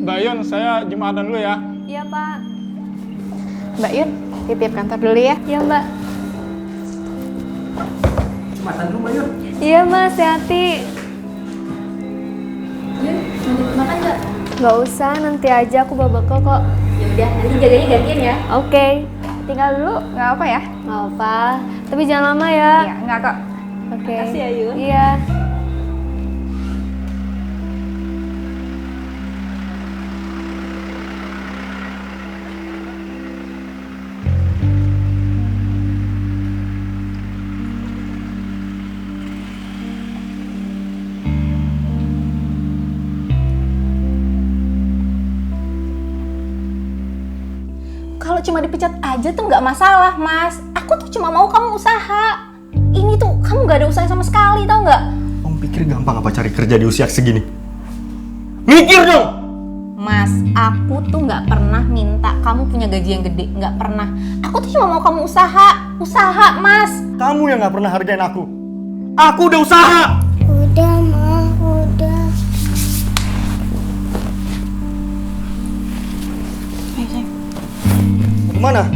Mbak Yun, saya Jumatan dulu ya. Iya, Pak. Mbak Yun, titip kantor dulu ya. Iya, Mbak. Jumatan dulu, Mbak Yun. Iya, Mas, hati. Yun, lanjut makan nggak? Nggak usah, nanti aja aku bawa bekal kok. Ya udah, nanti jaganya gantian ya. Oke. Tinggal dulu, nggak apa ya? Nggak apa. Tapi jangan lama ya. Iya, nggak kok. Oke. Makasih ya, Yun. Iya. Kalau cuma dipecat aja tuh nggak masalah, Mas. Aku tuh cuma mau kamu usaha. Ini tuh kamu nggak ada usaha sama sekali, tau nggak? Om pikir gampang apa cari kerja di usia segini? Mikir dong! Mas, aku tuh nggak pernah minta kamu punya gaji yang gede, nggak pernah. Aku tuh cuma mau kamu usaha, Mas. Kamu yang nggak pernah hargain aku. Aku udah usaha! Udah, Ma, udah. Ayo, sayang. Kemana?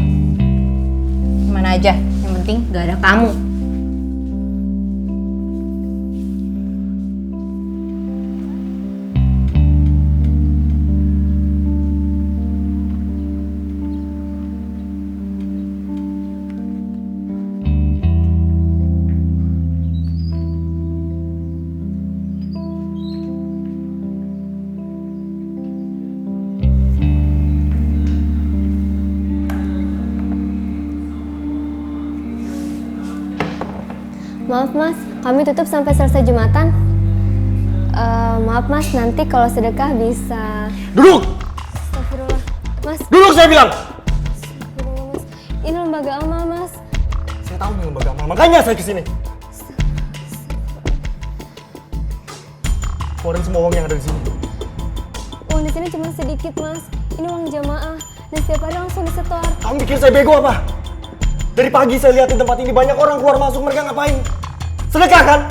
Gimana aja, yang penting nggak ada kamu. Maaf, Mas. Kami tutup sampai selesai Jumatan. Maaf, Mas. Nanti kalau sedekah bisa... Duduk! Astagfirullah. Mas, Duduk saya bilang! astagfirullah, Mas. Ini lembaga amal, Mas. Saya tahu nih lembaga amal, makanya saya kesini. Keluarin semua uang yang ada di sini. Uang di sini cuma sedikit, Mas. Ini uang jamaah. Dan setiap hari langsung disetor. Kamu pikir saya bego apa? Dari pagi saya liatin tempat ini banyak orang keluar masuk, mereka ngapain? Sedekah kan?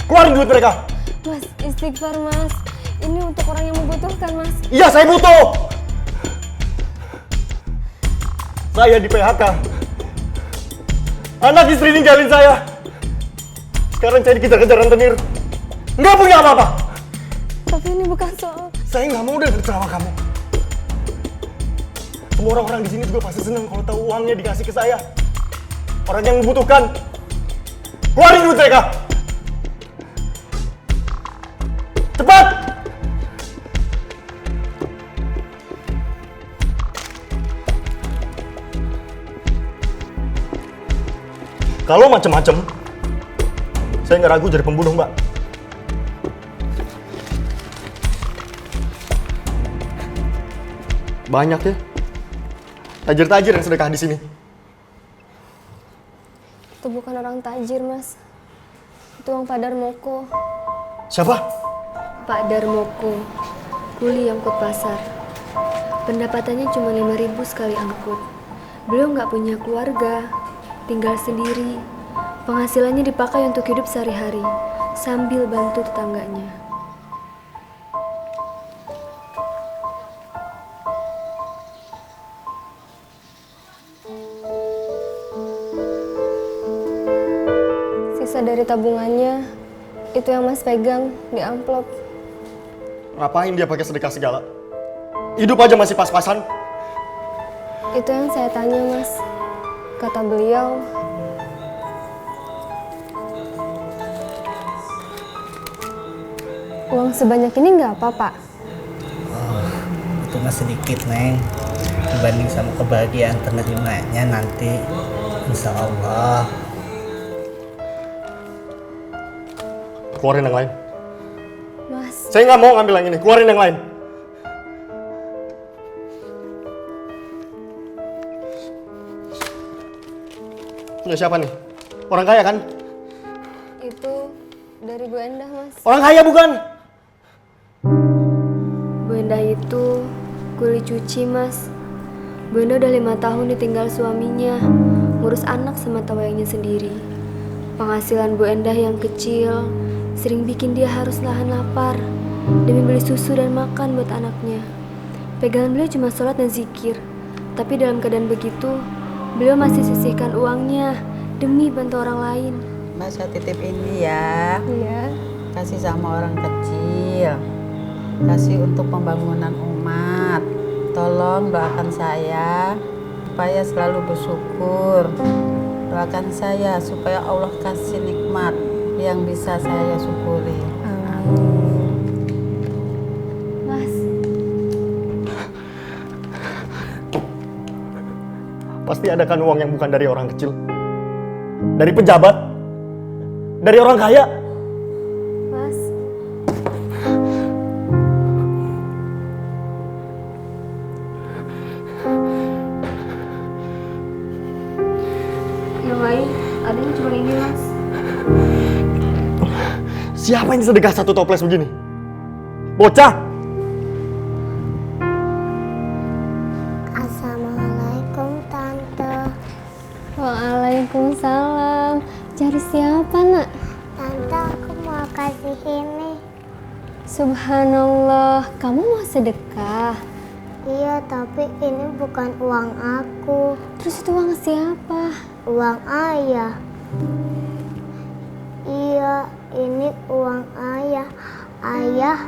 Keluarin duit mereka. Mas, istighfar, Mas. Ini untuk orang yang membutuhkan, Mas. Iya, saya butuh. Saya di PHK. Anak istri ninggalin saya. Sekarang saya dikejar-kejar rentenir. Nggak punya apa-apa. Tapi ini bukan soal... Saya nggak mau dengar ceramah kamu. Semua orang-orang di sini juga pasti senang kalau tahu uangnya dikasih ke saya. Orang yang membutuhkan. Keluarin duit mereka. Cepat! Kalau macem-macem, saya nggak ragu jadi pembunuh, Mbak. Banyak ya. Tajir-tajir yang sedekah di sini. Itu bukan orang tajir, Mas. Itu uang Pak Darmoko. Siapa? Pak Darmoko, kuli angkut pasar. Pendapatannya cuma 5.000 sekali angkut. Beliau nggak punya keluarga, tinggal sendiri. Penghasilannya dipakai untuk hidup sehari-hari, sambil bantu tetangganya. Sisa dari tabungannya, itu yang Mas pegang di amplop. Ngapain dia pakai sedekah segala? Hidup aja masih pas-pasan. Itu yang saya tanya, Mas. Kata beliau, uang sebanyak ini nggak apa, Pak. Itu mah sedikit, Neng, dibanding sama kebahagiaan penerimanya nanti, insya Allah. Keluarin yang lain. Mas, Saya nggak mau ngambil yang ini. Keluarin yang lain. Punya siapa nih? Orang kaya kan? itu dari Bu Endah, Mas. Orang kaya bukan? Bu Endah itu kuli cuci, Mas. Bu Endah udah 5 tahun ditinggal suaminya, ngurus anak sama tawayangnya sendiri. Penghasilan Bu Endah yang kecil sering bikin dia harus nahan lapar. demi beli susu dan makan buat anaknya. Pegangan beliau cuma sholat dan zikir. Tapi dalam keadaan begitu, beliau masih sisihkan uangnya demi bantu orang lain. Mbak, saya titip ini ya. Iya. Kasih sama orang kecil. Kasih untuk pembangunan umat. Tolong doakan saya supaya selalu bersyukur. Doakan saya supaya Allah kasih nikmat yang bisa saya syukuri. Mas, Pasti ada kan uang yang bukan dari orang kecil. Dari pejabat. Dari orang kaya. Mas. Yang lain, ada yang cuma ini, Mas. Siapa yang sedekah 1 toples begini? Bocah! Assalamualaikum Tante. Waalaikumsalam. Cari siapa, Nak? Tante, aku mau kasih ini. Subhanallah, kamu mau sedekah? Iya, tapi ini bukan uang aku. Terus itu uang siapa? Uang ayah. Iya, ini uang ayah. Ayah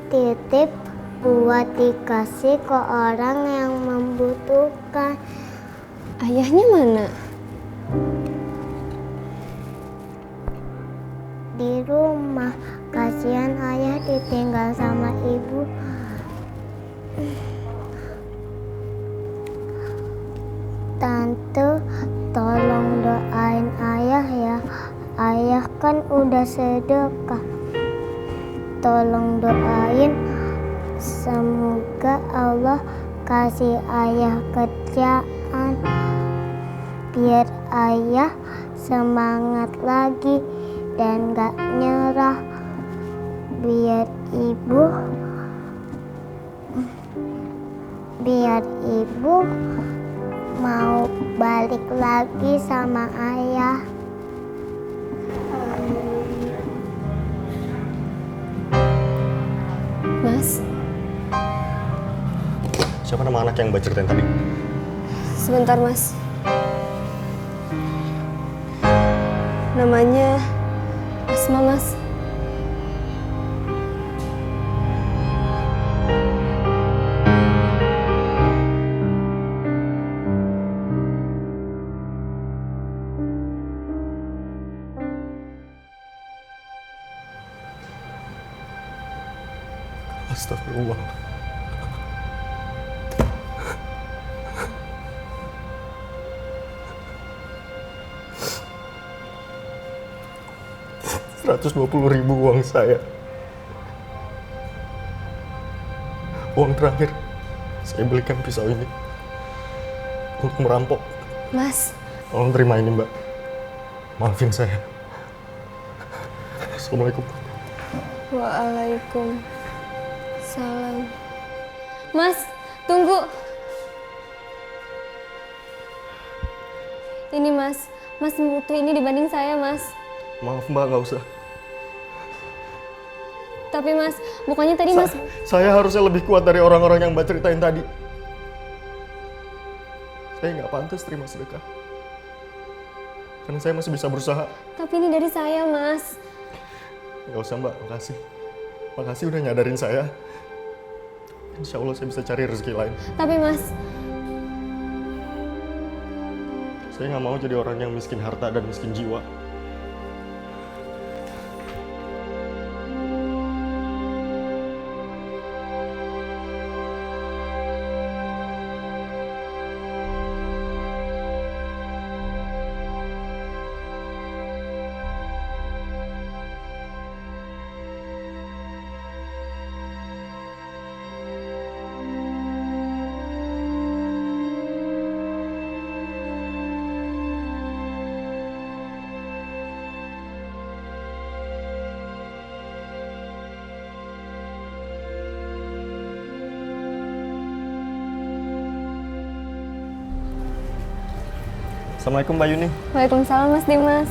titip buat dikasih ke orang yang membutuhkan. Ayahnya mana? Di rumah, kasihan ayah ditinggal sama ibu. Tante, tolong doain ayah ya. Ayah kan udah sedekah. Tolong doain, semoga Allah kasih ayah kerjaan. Biar ayah semangat lagi dan gak nyerah. Biar ibu mau balik lagi sama ayah. Mas, Siapa nama anak yang Mbak ceritain tadi? sebentar, Mas. Namanya Asma, Mas. Astagfirullah. Rp120.000 uang saya. Uang terakhir saya belikan pisau ini untuk merampok. Mas, Tolong terima ini, Mbak. Maafin saya. Assalamualaikum. waalaikumsalam. Mas, tunggu. Ini, Mas. Mas butuh ini dibanding saya, Mas. Maaf, Mbak, nggak usah. Tapi, Mas, bukannya tadi Mas... Saya harusnya lebih kuat dari orang-orang yang Mbak ceritain tadi. Saya nggak pantas terima sedekah. Karena saya masih bisa berusaha. Tapi ini dari saya, Mas. Nggak usah, Mbak. Makasih. Makasih udah nyadarin saya. Insya Allah saya bisa cari rezeki lain. Tapi, Mas... Saya nggak mau jadi orang yang miskin harta dan miskin jiwa. Assalamualaikum, Mbak Yuni. Waalaikumsalam, Mas Dimas.